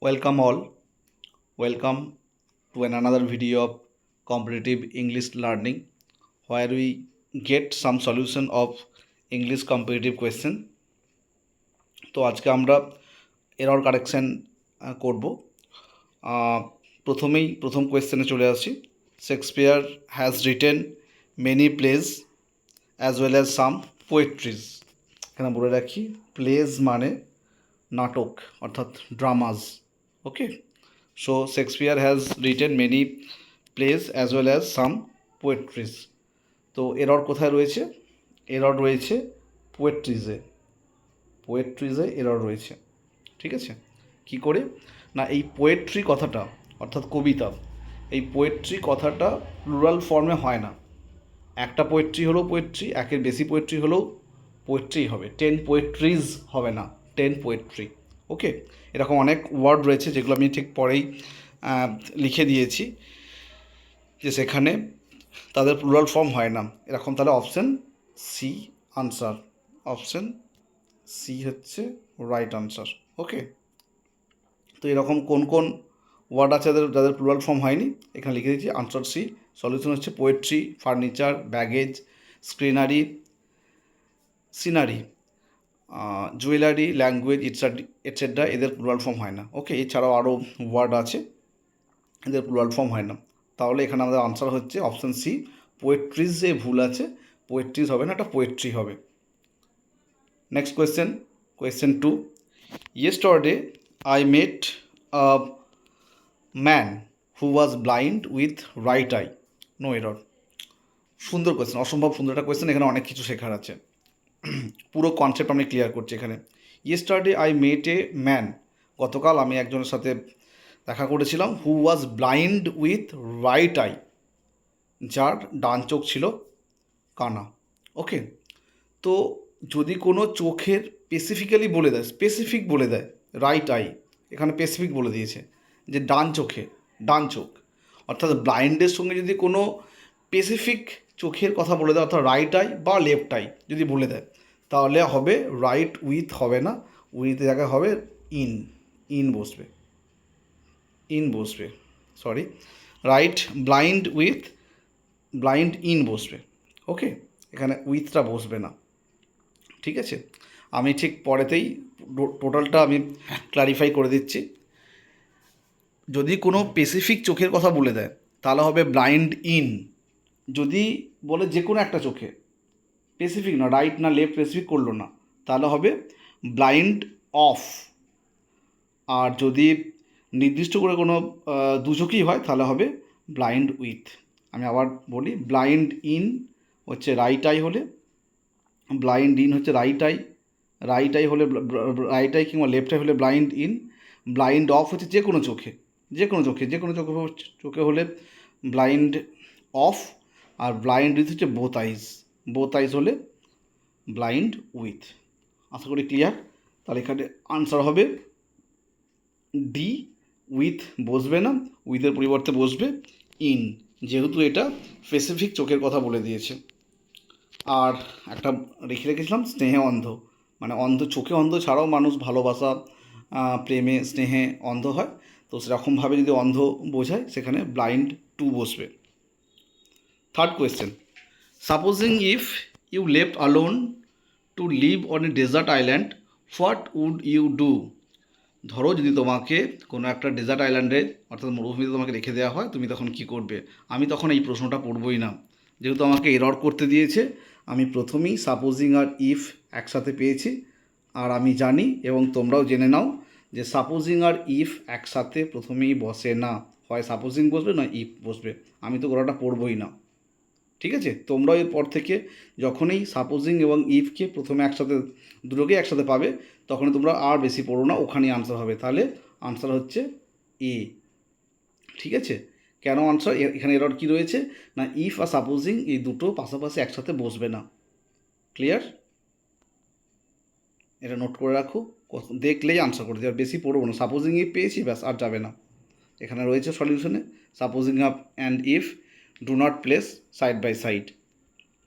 Welcome all. Welcome to another video of competitive English learning where we get some solution of English competitive question. তো আজকে আমরা error correction করব। প্রথম কোয়েশ্চেনে চলে আসি। Shakespeare has written many plays as well as some poetries. এখানে বলে রাখি, প্লেজ মানে নাটক অর্থাৎ dramas. Okay, so Shakespeare has written many plays as well as some poetries. তো এরর কোথায় রয়েছে? এরর রয়েছে পোয়েট্রিজে এরর রয়েছে। ঠিক আছে, কি করে না, এই পোয়েট্রি কথাটা অর্থাৎ কবিতা, এই পোয়েট্রি কথাটা প্লুরাল ফর্মে হয় না। একটা পোয়েট্রি হলেও পোয়েট্রি, একের বেশি পোয়েট্রি হলেও পোয়েট্রি হবে, 10 পোয়েট্রিজ হবে না, 10 পোয়েট্রি। ওকে, এরকম অনেক ওয়ার্ড রয়েছে যেগুলো আমি ঠিক পরেই লিখে দিয়েছি যে সেখানে তাদের প্লুরাল ফর্ম হয় না এরকম। তাহলে option c answer, option c হচ্ছে রাইট আনসার। ওকে, তো এরকম কোন কোন ওয়ার্ড আছে যাদের প্লুরাল ফর্ম হয়নি এখানে লিখে দিচ্ছি, আনসার সি। সলিউশন হচ্ছে poetry, furniture, baggage, scrinery, scenery, jewellery, language etcetera, এদের প্লুরাল ফর্ম হয় না। ওকে, এছাড়াও আরও ওয়ার্ড আছে এদের প্লুরাল ফর্ম হয় না। তাহলে এখানে আমাদের আনসার হচ্ছে অপশান সি, পোয়েট্রিজ। যে ভুল আছে, পোয়েট্রিজ হবে না, এটা পোয়েট্রি হবে। Next question, question 2। Yesterday I met a man who was blind with right eye. No error. সুন্দর কোয়েশ্চেন, অসম্ভব সুন্দর একটা কোয়েশ্চেন। এখানে অনেক কিছু শেখার আছে, পুরো কনসেপ্ট আমি ক্লিয়ার করছি এখানে। Yesterday I met a man, গতকাল আমি একজনের সাথে দেখা করেছিলাম, who was blind with right eye, যার ডান চোখ ছিল কানা। ওকে, তো যদি কোনো চোখের স্পেসিফিক বলে দেয় রাইট আই, এখানে স্পেসিফিক বলে দিয়েছে যে ডান চোখ, অর্থাৎ ব্লাইন্ডের সঙ্গে যদি কোনো স্পেসিফিক চোখের কথা বলে দেয়, অর্থাৎ রাইট আই বা লেফট আই যদি বলে দেয়, তাহলে হবে রাইট উইথ হবে না, উইথ জায়গায় হবে ইন বসবে, সরি, রাইট ব্লাইন্ড ইন বসবে। ওকে, এখানে উইথটা বসবে না। ঠিক আছে, আমি ঠিক পরেতেই টোটালটা আমি ক্লারিফাই করে দিচ্ছি। যদি কোনো স্পেসিফিক চোখের কথা বলে দেয় তাহলে হবে ব্লাইন্ড ইন। যদি বলে যে কোনো একটা চোখে, স্পেসিফিক না, রাইট না লেফট স্পেসিফিক করলো না, তাহলে হবে ব্লাইন্ড অফ। আর যদি নির্দিষ্ট করে কোনো দু চোখই হয় তাহলে হবে ব্লাইন্ড উইথ। আমি আবার বলি, ব্লাইন্ড ইন হচ্ছে রাইট আই হলে, ব্লাইন্ড ইন হচ্ছে রাইট আই হলে, রাইট আই কিংবা লেফট আই হলে ব্লাইন্ড ইন। ব্লাইন্ড অফ হচ্ছে যে কোনো চোখে হলে ব্লাইন্ড অফ। আর ব্লাইন্ড উইথ হচ্ছে বোথ আইজ হলে ব্লাইন্ড উইথ। আশা করি ক্লিয়ার। তাহলে এখানে আনসার হবে ডি, উইথ বসবে না, উইথের পরিবর্তে বসবে ইন, যেহেতু এটা স্পেসিফিক চোখের কথা বলে দিয়েছে। আর একটা রেখেছিলাম স্নেহে অন্ধ, মানে চোখে অন্ধ ছাড়াও মানুষ ভালোবাসা, প্রেমে, স্নেহে অন্ধ হয়, তো সেরকমভাবে যদি অন্ধ বোঝায় সেখানে ব্লাইন্ড টু বসবে। Third question, supposing if you left alone to live on a desert island, what would you do? ধরো যদি তোমাকে কোনো একটা ডেজার্ট আইল্যান্ডে অর্থাৎ মরুভূমিতে তোমাকে রেখে দেওয়া হয়, তুমি তখন কী করবে? আমি তখন এই প্রশ্নটা পড়বই না, যেহেতু আমাকে এরর করতে দিয়েছে। আমি প্রথমেই সাপোজিং আর ইফ একসাথে পেয়েছি, আর আমি জানি এবং তোমরাও জেনে নাও যে সাপোজিং আর ইফ একসাথে প্রথমেই বসে না, হয় সাপোজিং বসবে নয় ইফ বসবে। আমি তো গোড়াটা পড়বই না। ঠিক আছে, তোমরাও এরপর থেকে যখনই সাপোজিং এবং ইফকে প্রথমে একসাথে, দুটোকে একসাথে পাবে, তখনই তোমরা আর বেশি পড়ো না, ওখানেই আনসার হবে। তাহলে আনসার হচ্ছে এ। ঠিক আছে, কেন আনসার? এখানে এরর কী রয়েছে না, ইফ আর সাপোজিং এই দুটো পাশাপাশি একসাথে বসবে না। ক্লিয়ার? এটা নোট করে রাখো, দেখলেই আনসার করে দেবে, বেশি পড়বো না। সাপোজিং ইফ পেয়েছি, ব্যাস আর যাবে না। এখানে রয়েছে সলিউশনে, supposing up and if do not place side by side.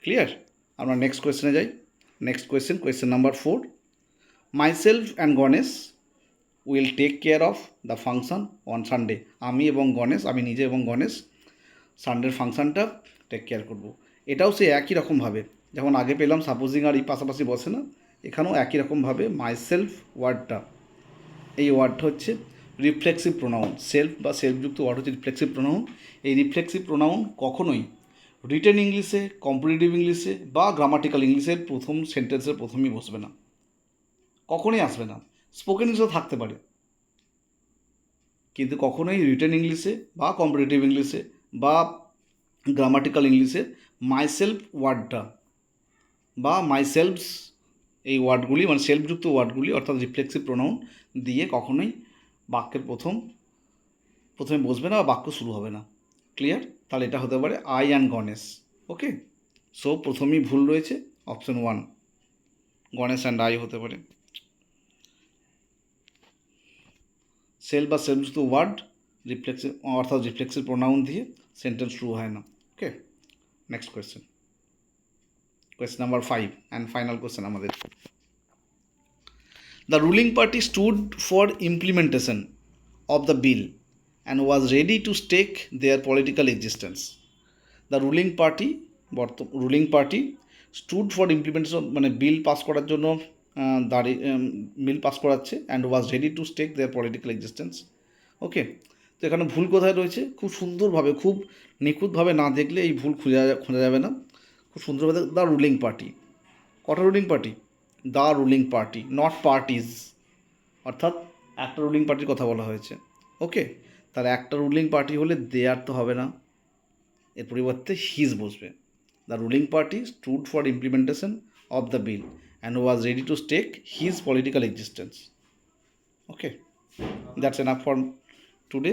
Clear? আমরা নেক্সট কোয়েশ্চেনে যাই। Next question number 4। Myself and Ganesh will take care of the function on Sunday. আমি নিজে এবং গণেশ সানডের ফাংশনটা টেক কেয়ার করব। এটাও সে একই রকমভাবে যেমন আগে পেলাম সাপোজিং আর এই পাশাপাশি বসে না, এখানেও একই রকমভাবে মাইসেলফ ওয়ার্ডটা, এই ওয়ার্ডটা হচ্ছে রিফ্লেক্সিভ প্রোনাউন। সেলফ বা সেলফযুক্ত ওয়ার্ড হচ্ছে রিফ্লেক্সিভ প্রোনাউন। এই রিফ্লেক্সিভ প্রোনাউন কখনোই রিটেন ইংলিশে, কম্পারেটিভ ইংলিশে বা গ্রামাটিক্যাল ইংলিশের প্রথম সেন্টেন্সের প্রথমেই বসবে না, কখনোই আসবে না। স্পোকেন ইংলিশে থাকতে পারে, কিন্তু কখনোই রিটেন ইংলিশে বা কম্পারেটিভ ইংলিশে বা গ্রামাটিক্যাল ইংলিশে মাইসেলফ ওয়ার্ডটা বা মাইসেলফস এই ওয়ার্ডগুলি মানে সেলফযুক্ত ওয়ার্ডগুলি অর্থাৎ রিফ্লেক্সিভ প্রোনাউন দিয়ে কখনোই বাক্যের প্রথমে বসবে না বা বাক্য শুরু হবে না। ক্লিয়ার? তাহলে এটা হতে পারে I and Ganesh. Okay, so প্রথমেই ভুল রয়েছে, অপশন 1 গণেশ অ্যান্ড আই হতে পারে। সেলফ বা সেলফযুক্ত ওয়ার্ড রিফ্লেক্সিভ অর্থাৎ রিফ্লেক্সিভ প্রোনাউন দিয়ে সেন্টেন্স শুরু হয় না। Okay, next question, question number 5 and final question আমাদের। The ruling party stood for implementation of the bill and was ready to stake their political existence. The ruling party stood for implementation মানে বিল pass করার জন্য bill pass করাচ্ছে and was ready to stake their political existence. Okay, তো এখানে ভুল কোথায় রয়েছে? খুব সুন্দরভাবে, খুব নিখুঁতভাবে না দেখলে এই ভুল খোঁজা যাবে না। খুব সুন্দরভাবে দ্য রুলিং পার্টি, কটা ruling party? The ruling party, not parties, অর্থাৎ একটা রুলিং পার্টির কথা বলা হয়েছে। ওকে, তাহলে একটা রুলিং পার্টি হলে দেয়ার তো হবে না, এর পরিবর্তে হিজ বসবে। The ruling party stood for implementation of the bill and was ready to stake his political existence. Okay, that's enough for today.